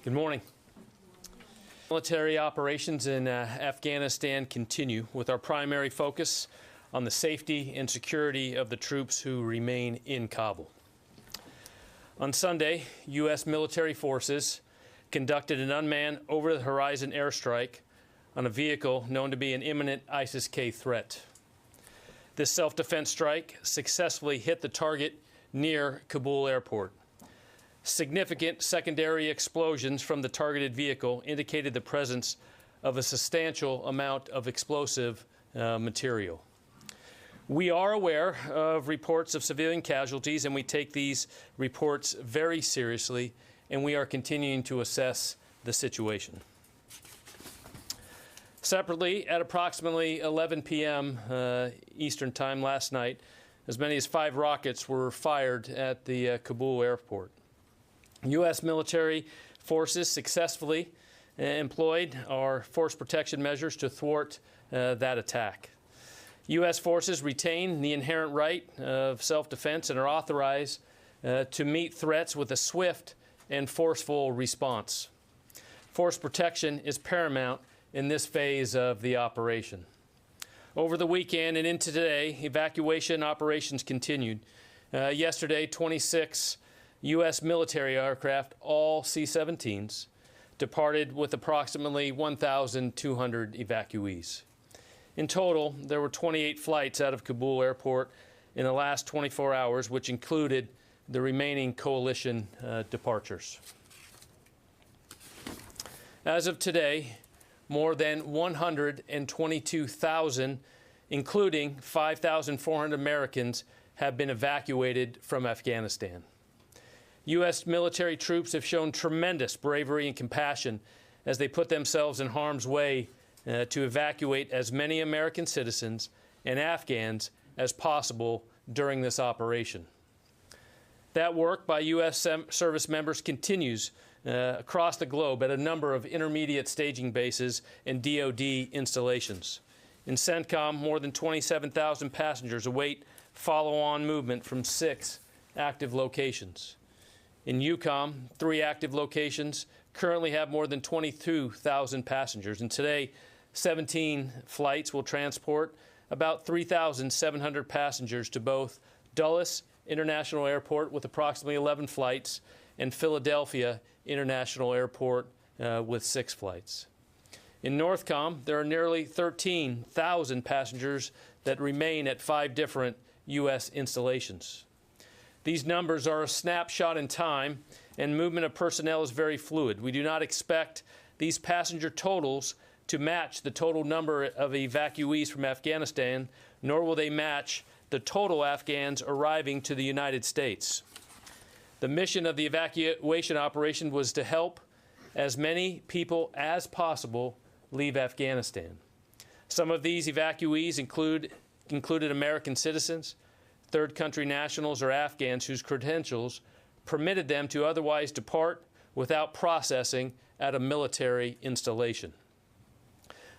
Good morning. Military operations in Afghanistan continue with our primary focus on the safety and security of the troops who remain in Kabul. On Sunday, U.S. military forces conducted an unmanned over-the-horizon airstrike on a vehicle known to be an imminent ISIS-K threat. This self-defense strike successfully hit the target near Kabul airport. Significant secondary explosions from the targeted vehicle indicated the presence of a substantial amount of explosive material. We are aware of reports of civilian casualties, and we take these reports very seriously, and we are continuing to assess the situation. Separately, at approximately 11 p.m. Eastern Time last night, as many as 5 rockets were fired at the Kabul airport. U.S. military forces successfully employed our force protection measures to thwart that attack. U.S. forces retain the inherent right of self-defense and are authorized to meet threats with a swift and forceful response. Force protection is paramount in this phase of the operation. Over the weekend and into today, evacuation operations continued. Yesterday, 26 U.S. military aircraft, all C-17s, departed with approximately 1,200 evacuees. In total, there were 28 flights out of Kabul airport in the last 24 hours, which included the remaining coalition departures. As of today, more than 122,000, including 5,400 Americans, have been evacuated from Afghanistan. U.S. military troops have shown tremendous bravery and compassion as they put themselves in harm's way to evacuate as many American citizens and Afghans as possible during this operation. That work by U.S. service members continues across the globe at a number of intermediate staging bases and DoD installations. In CENTCOM, more than 27,000 passengers await follow-on movement from 6 active locations. In EUCOM, 3 active locations currently have more than 22,000 passengers, and today 17 flights will transport about 3,700 passengers to both Dulles International Airport with approximately 11 flights and Philadelphia International Airport with 6 flights. In NORTHCOM, there are nearly 13,000 passengers that remain at 5 different U.S. installations. These numbers are a snapshot in time, and movement of personnel is very fluid. We do not expect these passenger totals to match the total number of evacuees from Afghanistan, nor will they match the total Afghans arriving to the United States. The mission of the evacuation operation was to help as many people as possible leave Afghanistan. Some of these evacuees included American citizens, third country nationals, or Afghans whose credentials permitted them to otherwise depart without processing at a military installation.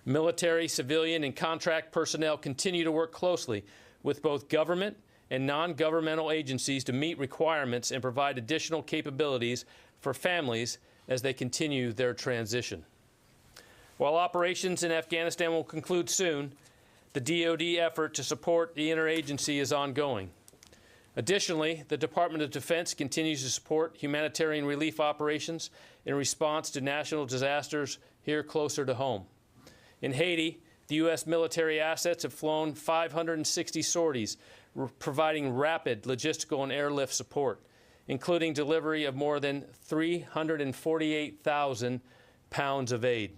Military, civilian, and contract personnel continue to work closely with both government and non-governmental agencies to meet requirements and provide additional capabilities for families as they continue their transition. While operations in Afghanistan will conclude soon, the DoD effort to support the interagency is ongoing. Additionally, the Department of Defense continues to support humanitarian relief operations in response to national disasters here closer to home. In Haiti, the U.S. military assets have flown 560 sorties, providing rapid logistical and airlift support, including delivery of more than 348,000 pounds of aid.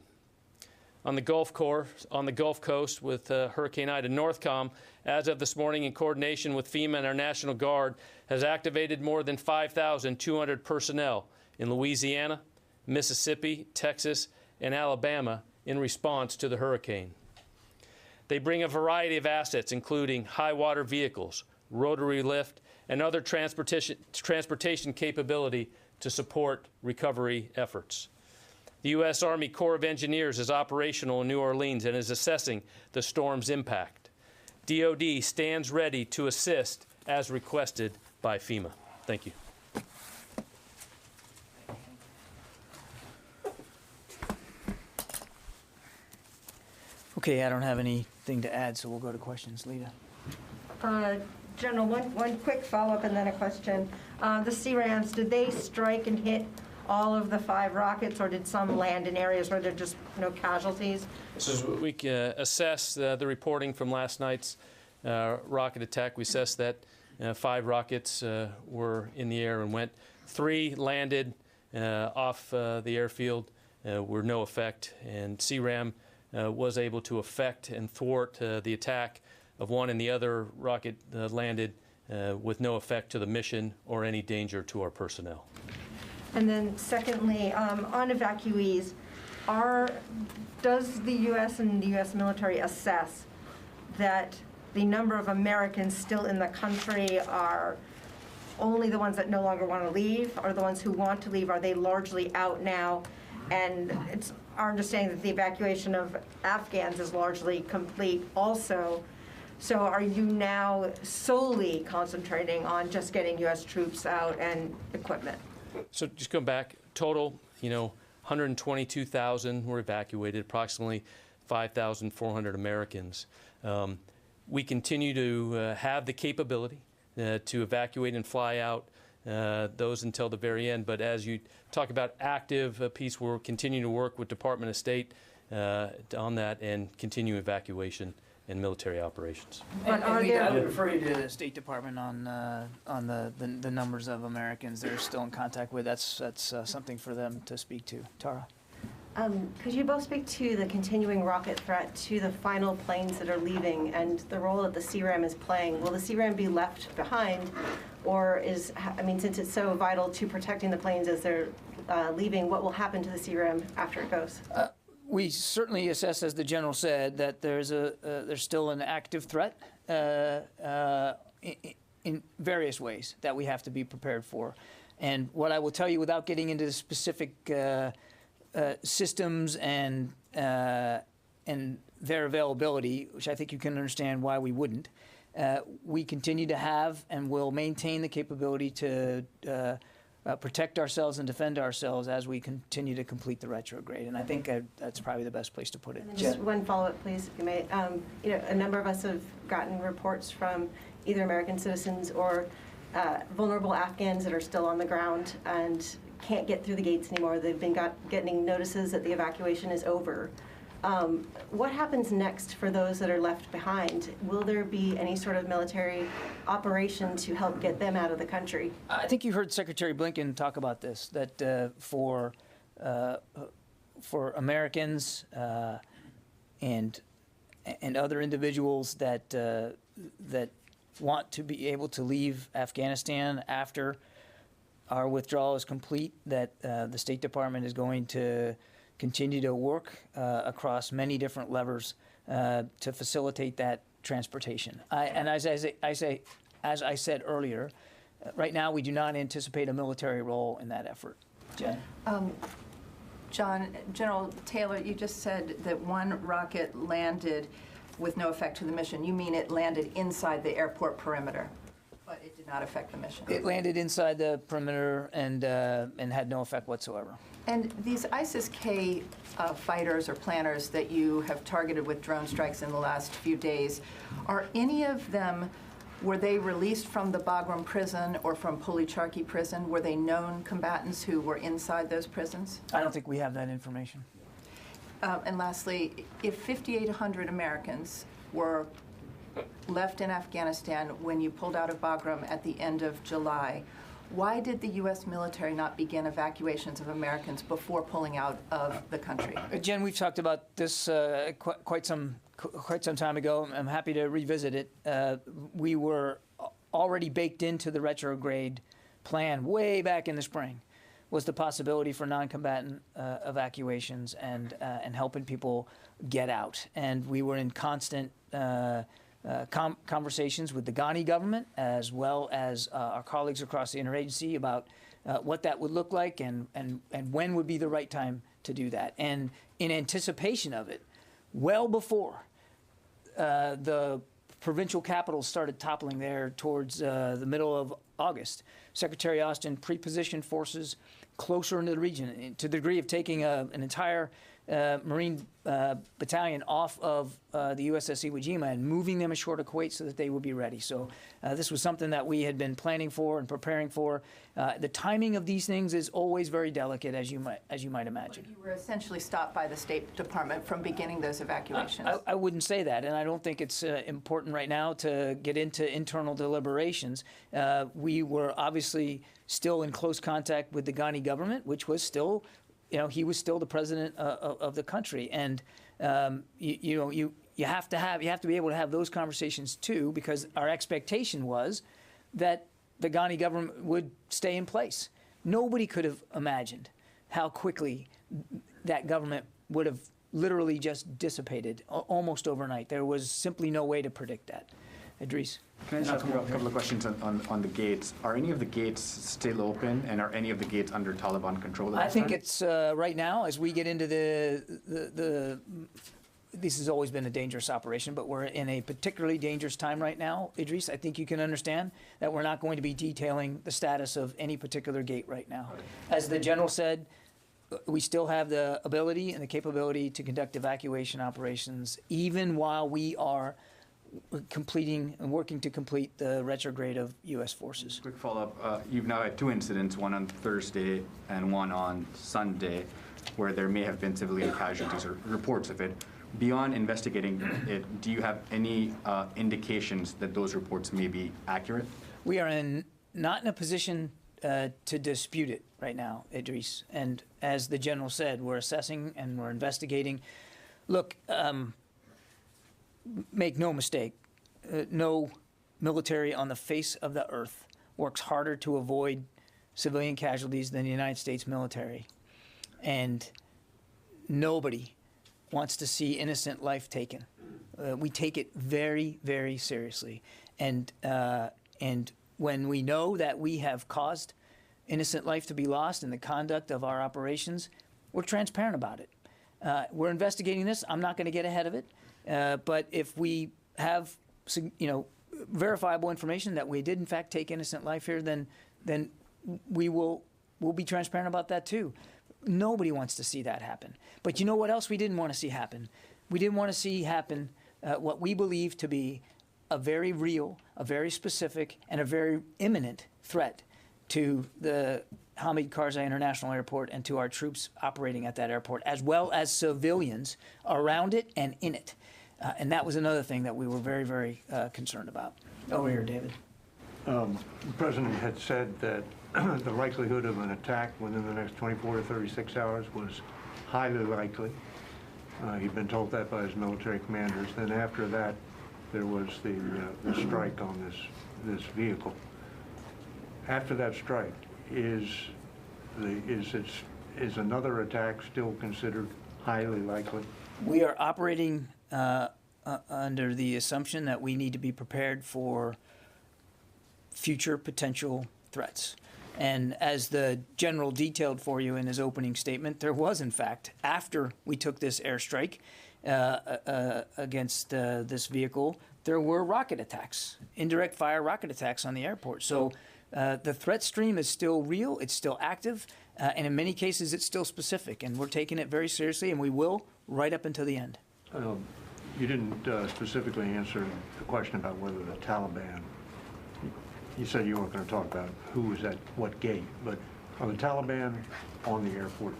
On the Gulf Coast with Hurricane Ida, NORTHCOM, as of this morning, in coordination with FEMA and our National Guard, has activated more than 5,200 personnel in Louisiana, Mississippi, Texas, and Alabama in response to the hurricane. They bring a variety of assets, including high-water vehicles, rotary lift, and other transportation capability to support recovery efforts. The U.S. Army Corps of Engineers is operational in New Orleans and is assessing the storm's impact. DoD stands ready to assist as requested by FEMA. Thank you. Okay, I don't have anything to add, so we'll go to questions. Lita. General, one quick follow-up and then a question. The CRAMs, did they strike and hit all of the 5 rockets, or did some land in areas where there are just no casualties? So we assess the reporting from last night's rocket attack. We assessed that 5 rockets were in the air and went. 3 landed off the airfield, were no effect, and CRAM was able to affect and thwart the attack of one, and the other rocket landed with no effect to the mission or any danger to our personnel. And then secondly, on evacuees, does the U.S. and the U.S. military assess that the number of Americans still in the country are only the ones that no longer want to leave, or the ones who want to leave, are they largely out now? And it's our understanding that the evacuation of Afghans is largely complete also. So are you now solely concentrating on just getting U.S. troops out and equipment? So just going back, total, 122,000 were evacuated, approximately 5,400 Americans. We continue to have the capability to evacuate and fly out those until the very end. But as you talk about active peace, we're continuing to work with Department of State on that and continue evacuation and military operations. But I would refer you to the State Department on the numbers of Americans they're still in contact with. That's something for them to speak to. Tara? Could you both speak to the continuing rocket threat to the final planes that are leaving and the role that the CRAM is playing? Will the CRAM be left behind, or since it's so vital to protecting the planes as they're leaving, what will happen to the CRAM after it goes? We certainly assess, as the general said, that there's still an active threat in various ways that we have to be prepared for. And what I will tell you, without getting into the specific systems and their availability, which I think you can understand why we wouldn't, we continue to have and will maintain the capability to protect ourselves and defend ourselves as we continue to complete the retrograde. And I think that's probably the best place to put it. Just one follow-up, please, if you may. A number of us have gotten reports from either American citizens or vulnerable Afghans that are still on the ground and can't get through the gates anymore. They've been getting notices that the evacuation is over. What happens next for those that are left behind? Will there be any sort of military operation to help get them out of the country? I think you heard Secretary Blinken talk about this, that for Americans and other individuals that want to be able to leave Afghanistan after our withdrawal is complete, that the State Department is going to continue to work across many different levers to facilitate that transportation. And as I said earlier, right now we do not anticipate a military role in that effort. Jen? John, General Taylor, you just said that one rocket landed with no effect to the mission. You mean it landed inside the airport perimeter, but it did not affect the mission? It landed inside the perimeter and had no effect whatsoever. And these ISIS-K fighters or planners that you have targeted with drone strikes in the last few days, are any of them, were they released from the Bagram prison or from Pulicharki prison? Were they known combatants who were inside those prisons? I don't think we have that information. And lastly, if 5,800 Americans were left in Afghanistan when you pulled out of Bagram at the end of July, why did the U.S. military not begin evacuations of Americans before pulling out of the country? Jen, we've talked about this quite some time ago. I'm happy to revisit it. We were already baked into the retrograde plan way back in the spring, was the possibility for non-combatant evacuations and helping people get out. And we were in constant conversations with the Ghani government, as well as our colleagues across the interagency, about what that would look like and when would be the right time to do that. And in anticipation of it, well before the provincial capitals started toppling there towards the middle of August, Secretary Austin pre-positioned forces closer into the region to the degree of taking an entire Marine battalion off of the USS Iwo Jima and moving them ashore to Kuwait so that they would be ready. So this was something that we had been planning for and preparing for. The timing of these things is always very delicate, as you might imagine. You were essentially stopped by the State Department from beginning those evacuations. I wouldn't say that, and I don't think it's important right now to get into internal deliberations. We were obviously still in close contact with the Ghani government, which was still, he was still the president of the country, and you have to be able to have those conversations too, because our expectation was that the Ghani government would stay in place. Nobody could have imagined how quickly that government would have literally just dissipated almost overnight. There was simply no way to predict that. Idris? Can I just ask a couple of questions on the gates? Are any of the gates still open, and are any of the gates under Taliban control? I think it's right now, as we get into this has always been a dangerous operation, but we're in a particularly dangerous time right now, Idris. I think you can understand that we're not going to be detailing the status of any particular gate right now. As the general said, we still have the ability and the capability to conduct evacuation operations even while we are completing and working to complete the retrograde of U.S. forces. Quick follow-up. You've now had 2 incidents, one on Thursday and one on Sunday, where there may have been civilian casualties or reports of it. Beyond investigating it, do you have any indications that those reports may be accurate? We are not in a position to dispute it right now, Idris. And as the general said, we're assessing and we're investigating. Look, make no mistake, no military on the face of the earth works harder to avoid civilian casualties than the United States military. And nobody wants to see innocent life taken. We take it very, very seriously. And when we know that we have caused innocent life to be lost in the conduct of our operations, we're transparent about it. We're investigating this. I'm not going to get ahead of it. But if we have, verifiable information that we did in fact take innocent life here, then we'll be transparent about that too. Nobody wants to see that happen. But you know what else we didn't want to see happen? We didn't want to see happen what we believe to be a very real, a very specific, and a very imminent threat to the Hamid Karzai International Airport and to our troops operating at that airport, as well as civilians around it and in it. And that was another thing that we were very, very concerned about. Over here, David. The President had said that the likelihood of an attack within the next 24 to 36 hours was highly likely. He'd been told that by his military commanders. Then after that, there was the strike on this vehicle. After that strike, is another attack still considered highly likely? We are operating under the assumption that we need to be prepared for future potential threats. And as the general detailed for you in his opening statement, there was, in fact, after we took this airstrike against this vehicle, there were rocket attacks, indirect fire rocket attacks on the airport. So the threat stream is still real, it's still active, and in many cases it's still specific. And we're taking it very seriously, and we will right up until the end. You didn't specifically answer the question about whether the Taliban, you said you weren't going to talk about who was at what gate, but are the Taliban on the airport?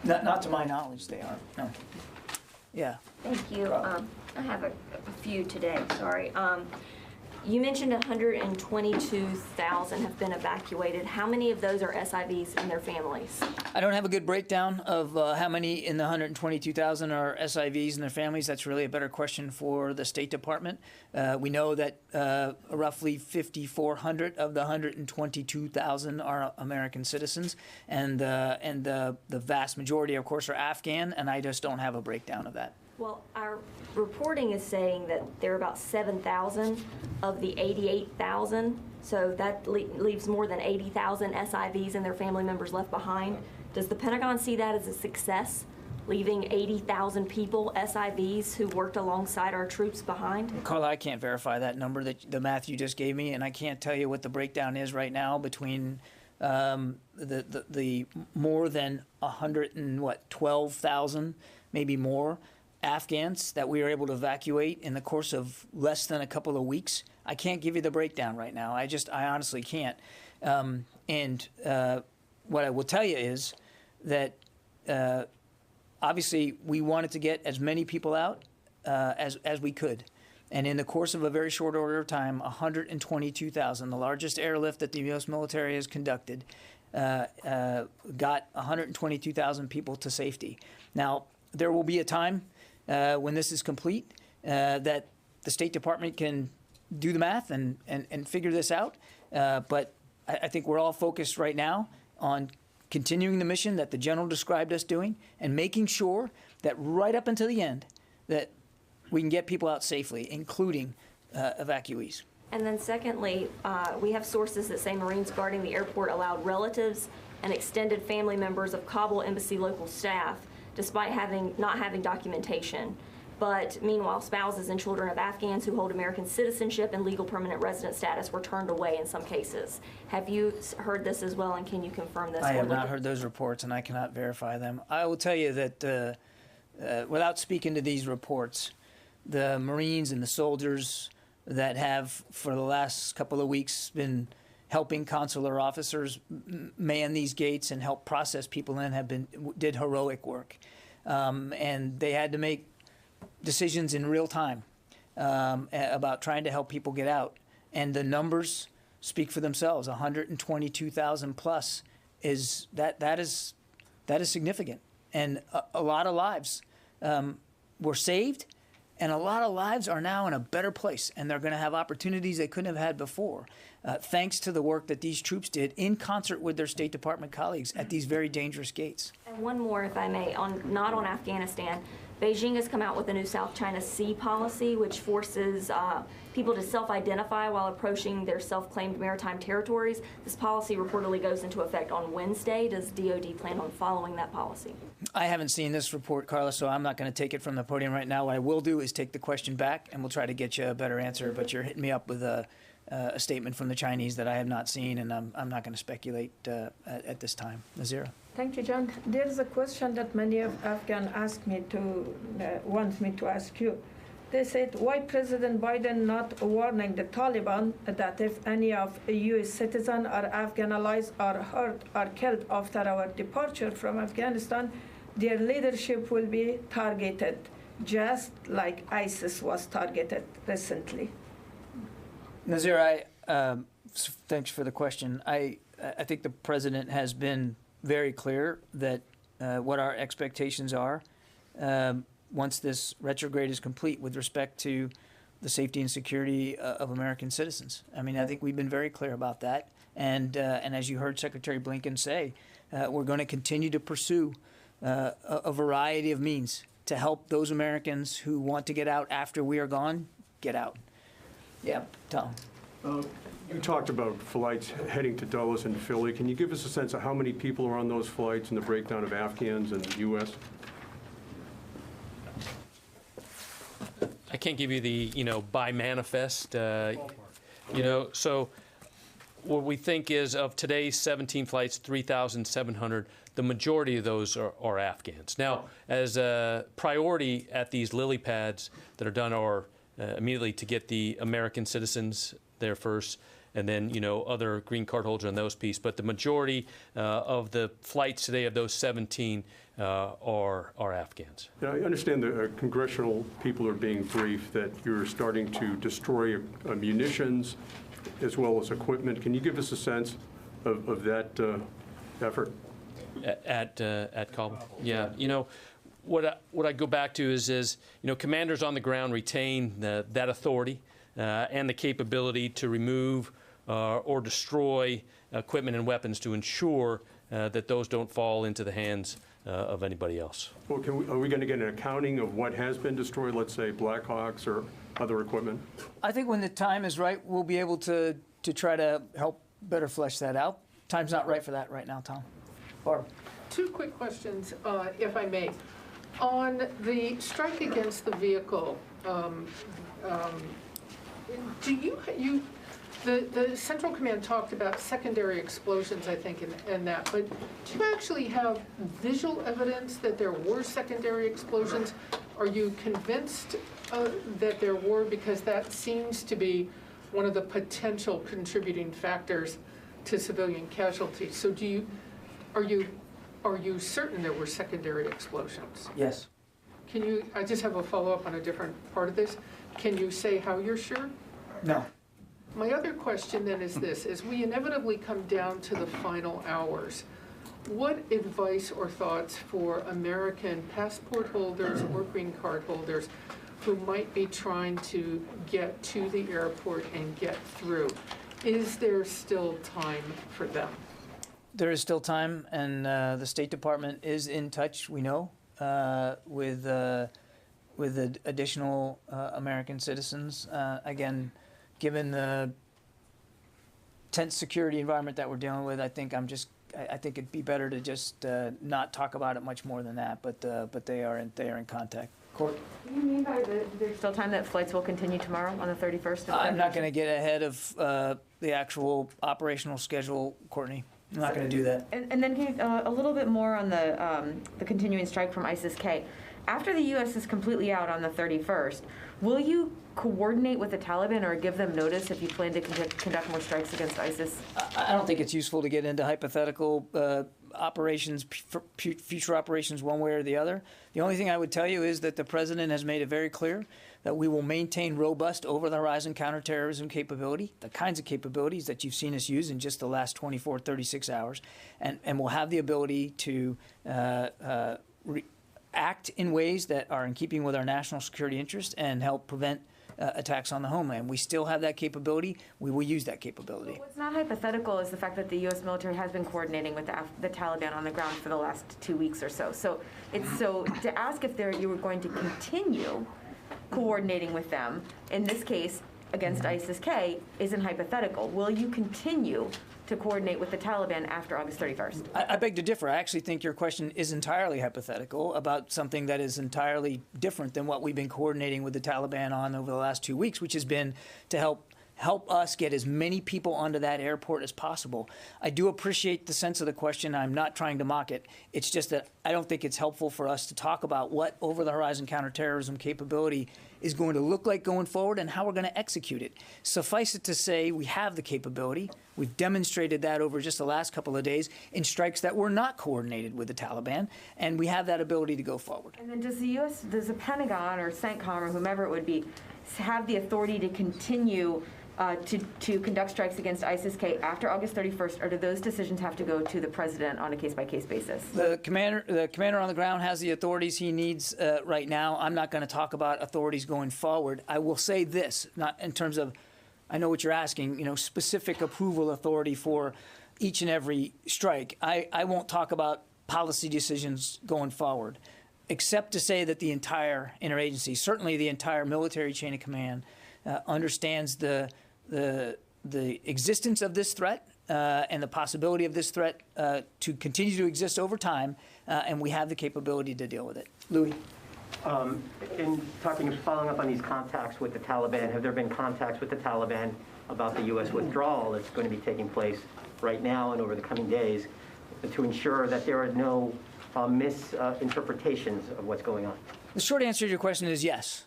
Not to my knowledge, they are. No. Yeah. Thank you. I have a few today, sorry. You mentioned 122,000 have been evacuated. How many of those are SIVs and their families? I don't have a good breakdown of how many in the 122,000 are SIVs and their families. That's really a better question for the State Department. We know that roughly 5,400 of the 122,000 are American citizens, and the vast majority, of course, are Afghan, and I just don't have a breakdown of that. Well, our reporting is saying that there are about 7,000 of the 88,000, so that leaves more than 80,000 SIVs and their family members left behind. Does the Pentagon see that as a success, leaving 80,000 people, SIVs, who worked alongside our troops behind? Carla, I can't verify that number, the math you just gave me, and I can't tell you what the breakdown is right now between the more than 112,000, maybe more, Afghans that we were able to evacuate in the course of less than a couple of weeks. I can't give you the breakdown right now. I honestly can't. What I will tell you is that obviously we wanted to get as many people out as we could. And in the course of a very short order of time, 122,000, the largest airlift that the U.S. military has conducted, got 122,000 people to safety. Now, there will be a time when this is complete that the State Department can do the math and figure this out. But I think we're all focused right now on continuing the mission that the general described us doing and making sure that right up until the end that we can get people out safely, including evacuees. And then secondly, we have sources that say Marines guarding the airport allowed relatives and extended family members of Kabul embassy local staff, despite not having documentation. But meanwhile, spouses and children of Afghans who hold American citizenship and legal permanent resident status were turned away in some cases. Have you heard this as well, and can you confirm this? I have not heard those reports, and I cannot verify them. I will tell you that without speaking to these reports, the Marines and the soldiers that have, for the last couple of weeks, been helping consular officers man these gates and help process people in did heroic work. And they had to make decisions in real time about trying to help people get out. And the numbers speak for themselves. 122,000 plus is significant. And a lot of lives were saved. And a lot of lives are now in a better place, and they're going to have opportunities they couldn't have had before, thanks to the work that these troops did in concert with their State Department colleagues at these very dangerous gates. And one more, if I may, not on Afghanistan. Beijing has come out with a new South China Sea policy, which forces people to self-identify while approaching their self-claimed maritime territories. This policy reportedly goes into effect on Wednesday. Does DoD plan on following that policy? I haven't seen this report, Carla, so I'm not going to take it from the podium right now. What I will do is take the question back, and we'll try to get you a better answer. But you're hitting me up with a statement from the Chinese that I have not seen, and I'm not going to speculate at this time. Nazira. Thank you, John. There is a question that many of Afghans want me to ask you. They said, why President Biden not warning the Taliban that if any of U.S. citizens or Afghan allies are hurt or killed after our departure from Afghanistan, their leadership will be targeted, just like ISIS was targeted recently? Nazir, thanks for the question. I think the president has been very clear that what our expectations are once this retrograde is complete with respect to the safety and security of American citizens. I mean, I think we've been very clear about that. And as you heard Secretary Blinken say, we're going to continue to pursue a variety of means to help those Americans who want to get out after we are gone, get out. Yeah, Tom. You talked about flights heading to Dulles and Philly. Can you give us a sense of how many people are on those flights and the breakdown of Afghans in the U.S.? I can't give you the, by manifest, so what we think is of today's 17 flights, 3,700, the majority of those are Afghans. Now, as a priority at these lily pads that are done are immediately to get the American citizens there first, and then, other green card holders on those pieces. But the majority of the flights today of those 17 are Afghans. Now, I understand the congressional people are being briefed that you're starting to destroy munitions as well as equipment. Can you give us a sense of that effort? At Kabul? Yeah. What I go back to is commanders on the ground retain that authority and the capability to remove or destroy equipment and weapons to ensure that those don't fall into the hands of anybody else. Well, are we going to get an accounting of what has been destroyed, let's say Blackhawks or other equipment? I think when the time is right, we'll be able to try to help better flesh that out. Time's not right for that right now, Tom. Barb. Two quick questions, if I may. On the strike against the vehicle, do you The Central Command talked about secondary explosions, I think, and that, but do you actually have visual evidence that there were secondary explosions? Are you convinced that there were? Because that seems to be one of the potential contributing factors to civilian casualties. So are you certain there were secondary explosions? Yes. I just have a follow-up on a different part of this. Can you say how you're sure? No. My other question then is this: as we inevitably come down to the final hours, what advice or thoughts for American passport holders or green card holders who might be trying to get to the airport and get through? Is there still time for them? There is still time, and the State Department is in touch, we know, with the additional American citizens. Again, given the tense security environment that we're dealing with, I think it'd be better to just not talk about it much more than that. But they are in contact. Court. What do you mean by there's still time that flights will continue tomorrow on the 31st? I'm not going to get ahead of the actual operational schedule, Courtney. I'm not going to do that. And then can you, a little bit more on the continuing strike from ISIS-K. After the U.S. is completely out on the 31st, will you coordinate with the Taliban or give them notice if you plan to conduct more strikes against ISIS? I don't think it's useful to get into hypothetical operations, future operations one way or the other. The only thing I would tell you is that the President has made it very clear that we will maintain robust over-the-horizon counterterrorism capability, the kinds of capabilities that you've seen us use in just the last 24, 36 hours, and we'll have the ability to act in ways that are in keeping with our national security interests and help prevent attacks on the homeland. We still have that capability. We will use that capability. What's not hypothetical is the fact that the U.S. military has been coordinating with the Taliban on the ground for the last 2 weeks or so. So to ask if you were going to continue coordinating with them, in this case against ISIS-K, isn't hypothetical. Will you continue to coordinate with the Taliban after August 31st? I beg to differ. I actually think your question is entirely hypothetical about something that is entirely different than what we've been coordinating with the Taliban on over the last 2 weeks, which has been to help us get as many people onto that airport as possible. I do appreciate the sense of the question. I'm not trying to mock it. It's just that I don't think it's helpful for us to talk about what over-the-horizon counterterrorism capability is going to look like going forward and how we're going to execute it. Suffice it to say, we have the capability. We've demonstrated that over just the last couple of days in strikes that were not coordinated with the Taliban, and we have that ability to go forward. And then does the Pentagon or CENTCOM or whomever it would be have the authority to continue to conduct strikes against ISIS-K after August 31st, or do those decisions have to go to the President on a case-by-case basis? The commander on the ground has the authorities he needs right now. I'm not going to talk about authorities going forward. I will say this, not in terms of, I know what you're asking, specific approval authority for each and every strike. I won't talk about policy decisions going forward, except to say that the entire interagency, certainly the entire military chain of command, understands the existence of this threat and the possibility of this threat to continue to exist over time, and we have the capability to deal with it. Louis? Following up on these contacts with the Taliban, have there been contacts with the Taliban about the U.S. withdrawal that's going to be taking place right now and over the coming days to ensure that there are no misinterpretations of what's going on? The short answer to your question is yes.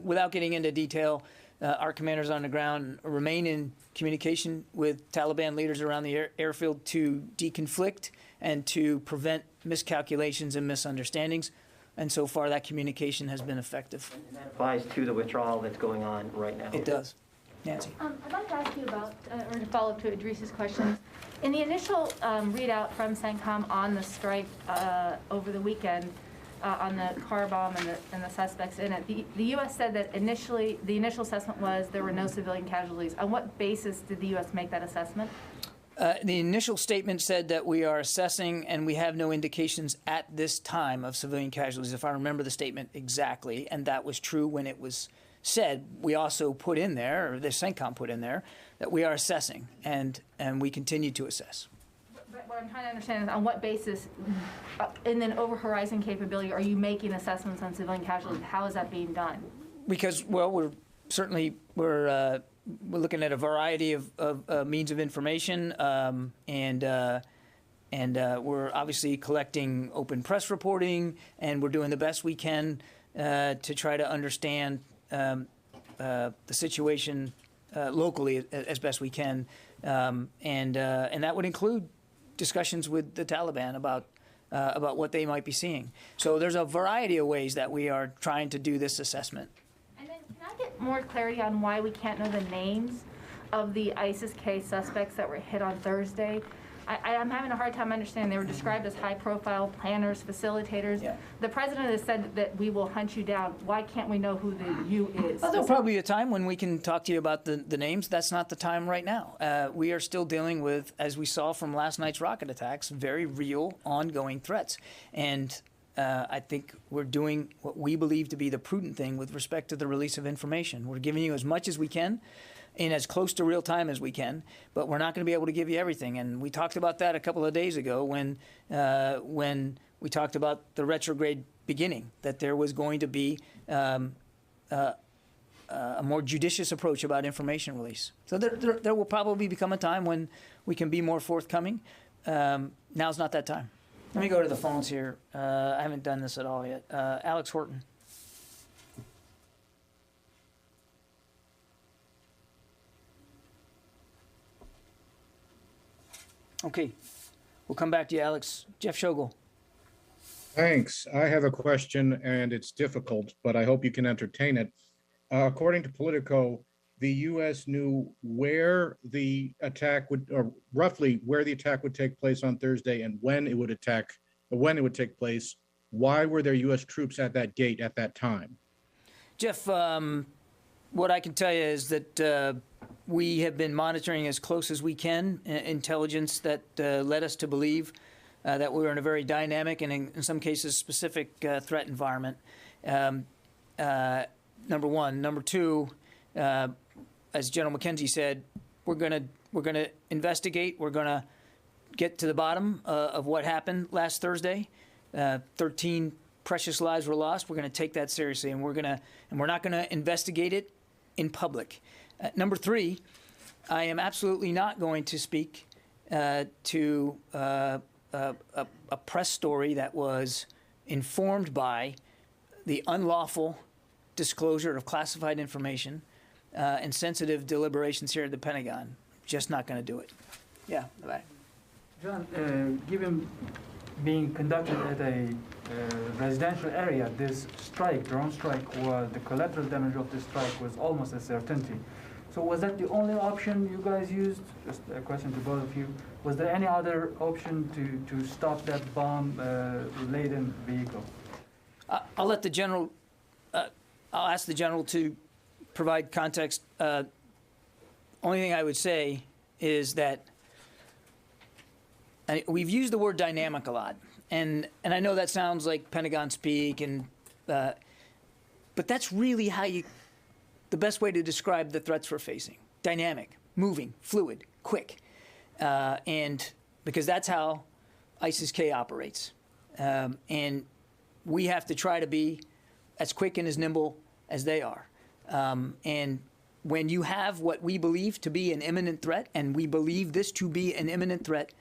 Without getting into detail, our commanders on the ground remain in communication with Taliban leaders around the airfield to deconflict and to prevent miscalculations and misunderstandings. And so far, that communication has been effective. And that applies to the withdrawal that's going on right now. It does. Nancy. I'd like to ask you about, or to follow up to Idris's questions. In the initial readout from CENTCOM on the strike over the weekend, on the car bomb and the suspects in it, the U.S. said that initially, the initial assessment was there were no civilian casualties. On what basis did the U.S. make that assessment? The initial statement said that we are assessing and we have no indications at this time of civilian casualties, if I remember the statement exactly, and that was true when it was said. We also put in there, or the CENTCOM put in there, that we are assessing, and we continue to assess. But what I'm trying to understand is on what basis, in an over-horizon capability, are you making assessments on civilian casualties? How is that being done? Because, well, we're we're looking at a variety of means of information, and we're obviously collecting open press reporting, and we're doing the best we can to try to understand the situation locally as best we can, and that would include discussions with the Taliban about what they might be seeing. So there's a variety of ways that we are trying to do this assessment. And then can I get more clarity on why we can't know the names of the ISIS-K suspects that were hit on Thursday? I'm having a hard time understanding. They were described as high-profile planners, facilitators. Yeah. The president has said that we will hunt you down. Why can't we know who the you is? Well, there'll probably be a time when we can talk to you about the names. That's not the time right now. We are still dealing with, as we saw from last night's rocket attacks, very real, ongoing threats. And I think we're doing what we believe to be the prudent thing with respect to the release of information. We're giving you as much as we can in as close to real time as we can, but we're not going to be able to give you everything. And we talked about that a couple of days ago when we talked about the retrograde beginning, that there was going to be a more judicious approach about information release. So there will probably become a time when we can be more forthcoming. Now's not that time. Let me go to the phones here. I haven't done this at all yet. Alex Horton. Okay, we'll come back to you, Alex. Jeff Shogel. Thanks. I have a question, and it's difficult, but I hope you can entertain it. According to Politico, the U.S. knew where the attack would, or roughly where the attack would take place on Thursday, and when it would take place. Why were there U.S. troops at that gate at that time? Jeff, what I can tell you is that we have been monitoring as close as we can intelligence that led us to believe that we were in a very dynamic and, in some cases, specific threat environment. Number one. Number two, as General McKenzie said, we're gonna investigate. We're gonna get to the bottom of what happened last Thursday. 13 precious lives were lost. We're going to take that seriously, and we're not going to investigate it in public. Number three, I am absolutely not going to speak to a press story that was informed by the unlawful disclosure of classified information and sensitive deliberations here at the Pentagon. Just not going to do it. Yeah, bye. John, given being conducted at a residential area, this drone strike, the collateral damage of this strike was almost a certainty. So was that the only option you guys used? Just a question to both of you. Was there any other option to stop that bomb-laden vehicle? I'll let the general. I'll ask the general to provide context. Only thing I would say is that we've used the word dynamic a lot, and I know that sounds like Pentagon speak, but that's really the best way to describe the threats we're facing: dynamic, moving, fluid, quick, and because that's how ISIS-K operates, and we have to try to be as quick and as nimble as they are, and when you have what we believe to be an imminent threat, and we believe this to be an imminent threat,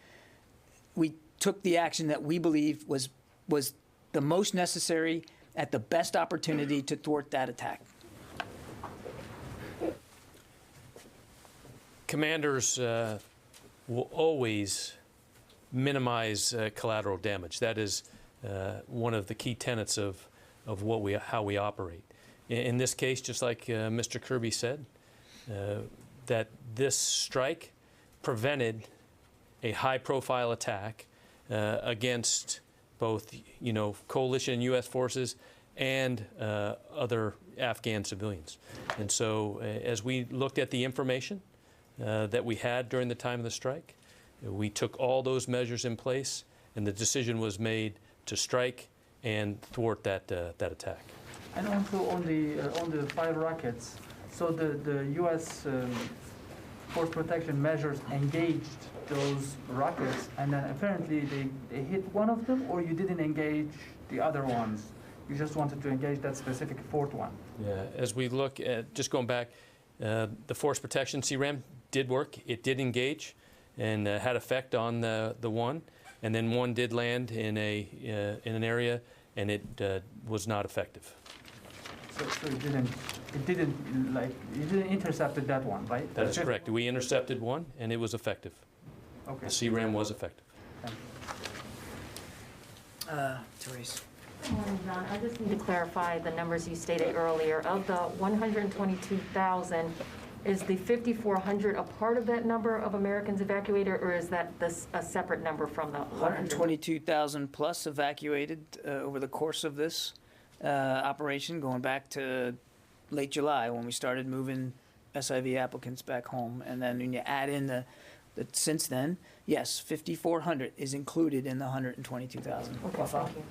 we took the action that we believe was the most necessary at the best opportunity to thwart that attack. Commanders will always minimize collateral damage. That is one of the key tenets of how we operate. In this case, just like Mr. Kirby said, that this strike prevented a high-profile attack against both, coalition U.S. forces and other Afghan civilians. And so, as we looked at the information that we had during the time of the strike, we took all those measures in place, and the decision was made to strike and thwart that attack. And also on the 5 rockets, so the U.S. Force protection measures engaged those rockets, and then apparently they hit one of them, or you didn't engage the other ones? You just wanted to engage that specific 4th one? Yeah, as we look at, just going back, The force protection CRAM did work. It did engage and had effect on the one, and then one did land in an area, and it was not effective. So it didn't intercept that one, right? That is correct. We intercepted one, and it was effective. Okay. The CRAM was effective. Thank you. Therese. Morning, John. I just need to clarify the numbers you stated earlier. Of the 122,000, is the 5,400 a part of that number of Americans evacuated, or is that a separate number from the 122,000 plus evacuated over the course of this operation, going back to late July when we started moving SIV applicants back home. And then when you add in the since then, yes, 5,400 is included in the 122,000. Okay, thank you.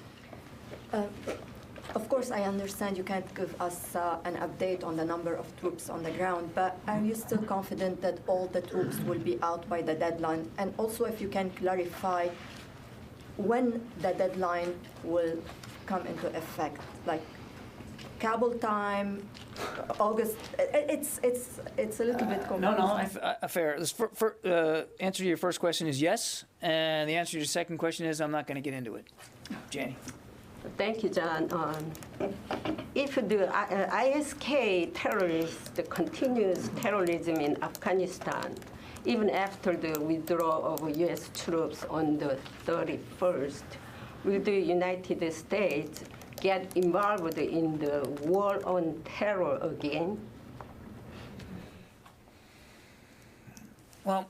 Of course, I understand you can't give us an update on the number of troops on the ground, but are you still confident that all the troops will be out by the deadline? And also, if you can clarify when the deadline will come into effect, like Kabul time, August. It's a little bit confusing. No, fair. Answer to your first question is yes, and the answer to your second question is I'm not going to get into it. Jenny. Thank you, John. If the ISK terrorists continues terrorism in Afghanistan, even after the withdrawal of U.S. troops on the 31st, will the United States get involved in the war on terror again? Well,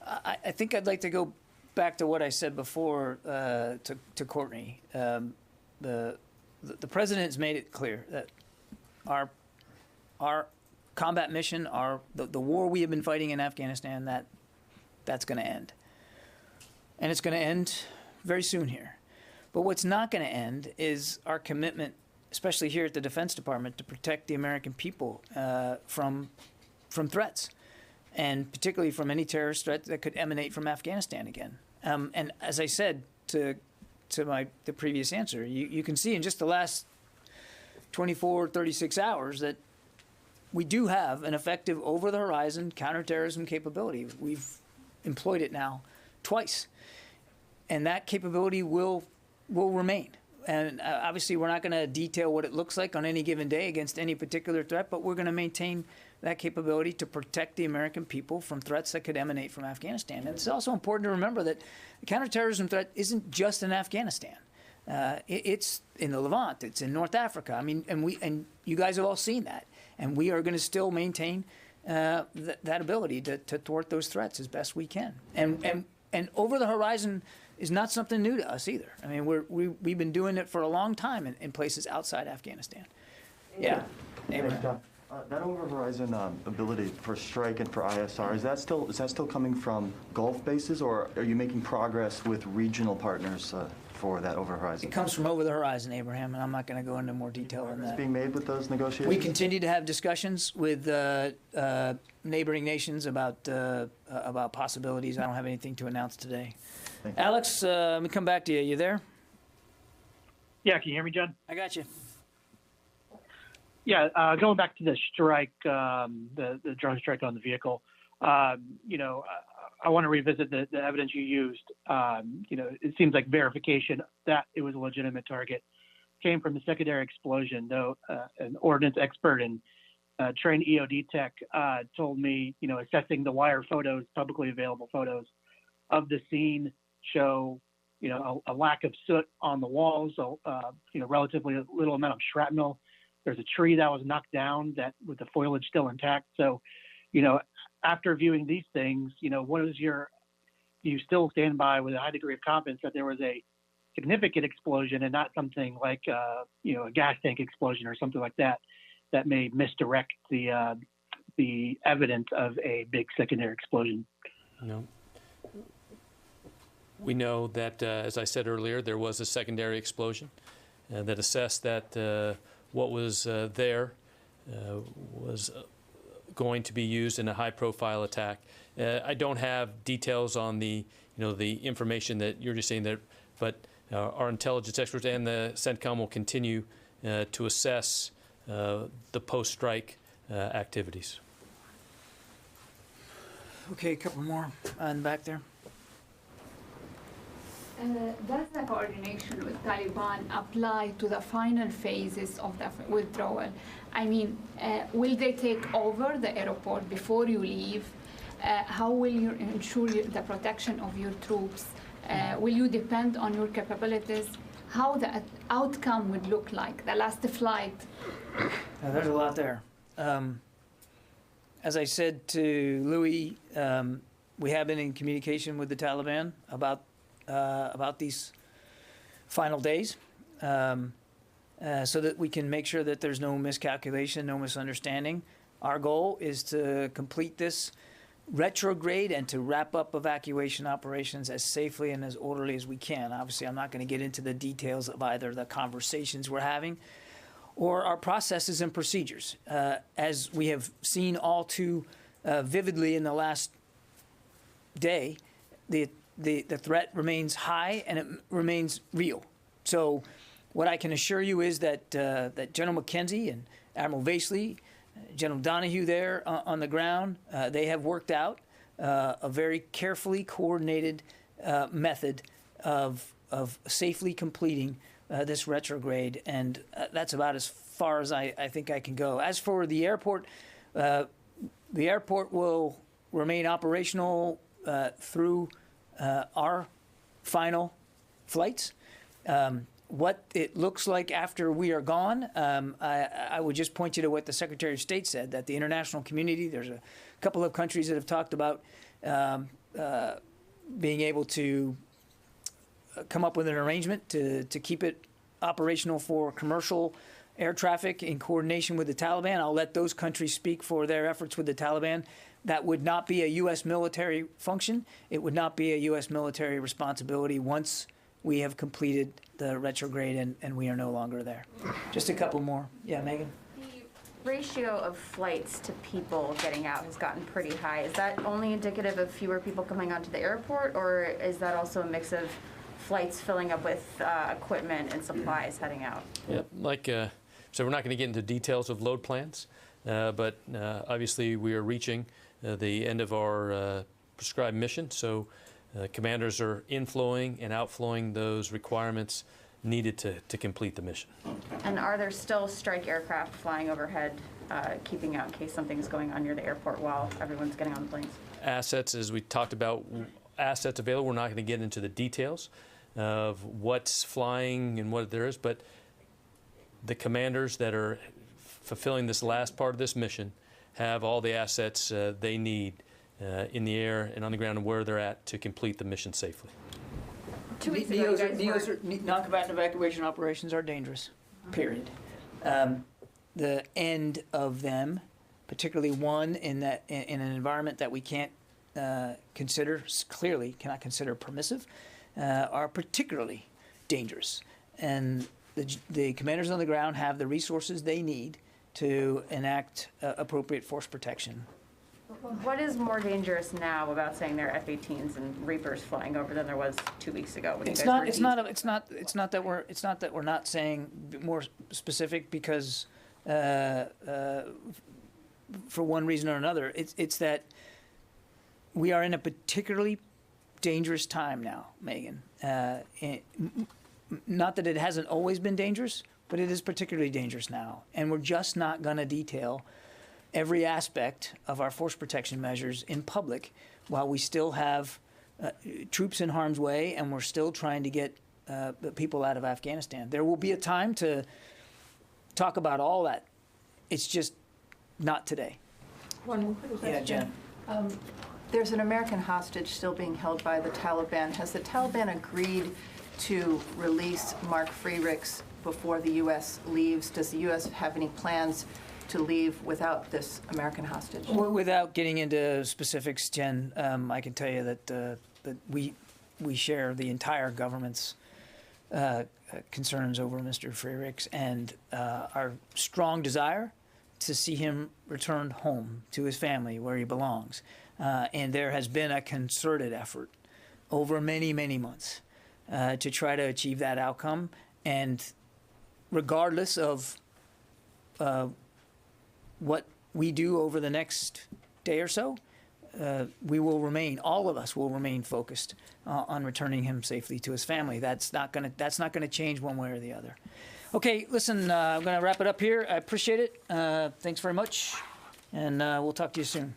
I think I'd like to go back to what I said before to Courtney. The president's made it clear that our combat mission, the war we have been fighting in Afghanistan, that's going to end, and it's going to end very soon here. But what's not going to end is our commitment, especially here at the Defense Department, to protect the American people from threats, and particularly from any terrorist threat that could emanate from Afghanistan again. And as I said to the previous answer, you can see in just the last 24, 36 hours that we do have an effective over-the-horizon counterterrorism capability. We've employed it now twice, and that capability will remain. And obviously, we're not going to detail what it looks like on any given day against any particular threat, but we're going to maintain that capability to protect the American people from threats that could emanate from Afghanistan. And it's also important to remember that the counterterrorism threat isn't just in Afghanistan. It's in the Levant. It's in North Africa. I mean, and you guys have all seen that. And we are going to still maintain that ability to thwart those threats as best we can. And over the horizon is not something new to us either. I mean, we've been doing it for a long time in places outside Afghanistan. Yeah. Abraham. That over-horizon ability for strike and for ISR, is that still coming from Gulf bases, or are you making progress with regional partners for that over-horizon? It comes from over the horizon, Abraham, and I'm not going to go into more detail on that. Is being made with those negotiations? We continue to have discussions with neighboring nations about possibilities. I don't have anything to announce today. Alex, let me come back to you. You there? Yeah, can you hear me, John? I got you. Yeah, going back to the strike, the drone strike on the vehicle, I want to revisit the evidence you used. It seems like verification that it was a legitimate target came from the secondary explosion, though an ordnance expert and trained EOD tech told me, assessing the wire photos, publicly available photos of the scene show, a lack of soot on the walls, relatively little amount of shrapnel. There's a tree that was knocked down that with the foliage still intact. So, after viewing these things, do you still stand by with a high degree of confidence that there was a significant explosion and not something like, a gas tank explosion or something like that, that may misdirect the evidence of a big secondary explosion? No. We know that, as I said earlier, there was a secondary explosion that assessed that what was there was going to be used in a high-profile attack. I don't have details on the information that you're just saying there, but our intelligence experts and the CENTCOM will continue to assess the post-strike activities. Okay, a couple more in the back there. Does the coordination with Taliban apply to the final phases of the withdrawal? I mean, will they take over the airport before you leave? How will you ensure the protection of your troops? Will you depend on your capabilities? How the outcome would look like, the last flight? There's a lot there. As I said to Louis, we have been in communication with the Taliban about these final days, so that we can make sure that there's no miscalculation, no misunderstanding. Our goal is to complete this retrograde and to wrap up evacuation operations as safely and as orderly as we can. Obviously, I'm not going to get into the details of either the conversations we're having or our processes and procedures. As we have seen all too vividly in the last day, the threat remains high and it remains real. So what I can assure you is that that General McKenzie and Admiral Vasely, General Donahue there on the ground, they have worked out a very carefully coordinated method of safely completing this retrograde, and that's about as far as I think I can go. As for the airport will remain operational through our final flights. What it looks like after we are gone, I would just point you to what the Secretary of State said, that the international community, there's a couple of countries that have talked about being able to come up with an arrangement to keep it operational for commercial air traffic in coordination with the Taliban. I'll let those countries speak for their efforts with the Taliban. That would not be a U.S. military function. It would not be a U.S. military responsibility once we have completed the retrograde and we are no longer there. Just a couple more. Yeah, Megan? The ratio of flights to people getting out has gotten pretty high. Is that only indicative of fewer people coming onto the airport, or is that also a mix of flights filling up with equipment and supplies heading out? Yep, so we're not going to get into details of load plans, but obviously we are reaching the end of our prescribed mission, so commanders are inflowing and outflowing those requirements needed to complete the mission. And are there still strike aircraft flying overhead, keeping out in case something's going on near the airport while everyone's getting on the planes? Assets, as we talked about, assets available. We're not going to get into the details of what's flying and what there is, but the commanders that are fulfilling this last part of this mission have all the assets they need in the air and on the ground and where they're at to complete the mission safely. 2 weeks ago, Non-combatant evacuation operations are dangerous, period. The end of them, particularly one in an environment that we can't clearly cannot consider permissive, are particularly dangerous. And the commanders on the ground have the resources they need to enact appropriate force protection. What is more dangerous now about saying there are F-18s and Reapers flying over than there was 2 weeks ago? When It's you guys not that we're not saying more specific because for one reason or another. It's that we are in a particularly dangerous time now, Megan. Not that it hasn't always been dangerous, but it is particularly dangerous now, and we're just not going to detail every aspect of our force protection measures in public while we still have troops in harm's way and we're still trying to get people out of Afghanistan. There will be a time to talk about all that. It's just not today. One more question. Yeah, Jen. There's an American hostage still being held by the Taliban. Has the Taliban agreed to release Mark Friedrichs before the U.S. leaves? Does the U.S. have any plans to leave without this American hostage? Well, without getting into specifics, Jen, I can tell you that we share the entire government's concerns over Mr. Friedrichs and our strong desire to see him returned home to his family where he belongs. And there has been a concerted effort over many, many months to try to achieve that outcome. And regardless of what we do over the next day or so, we will remain, all of us will remain focused on returning him safely to his family. That's not gonna change one way or the other. Okay, listen, I'm gonna wrap it up here. I appreciate it. Thanks very much, and we'll talk to you soon.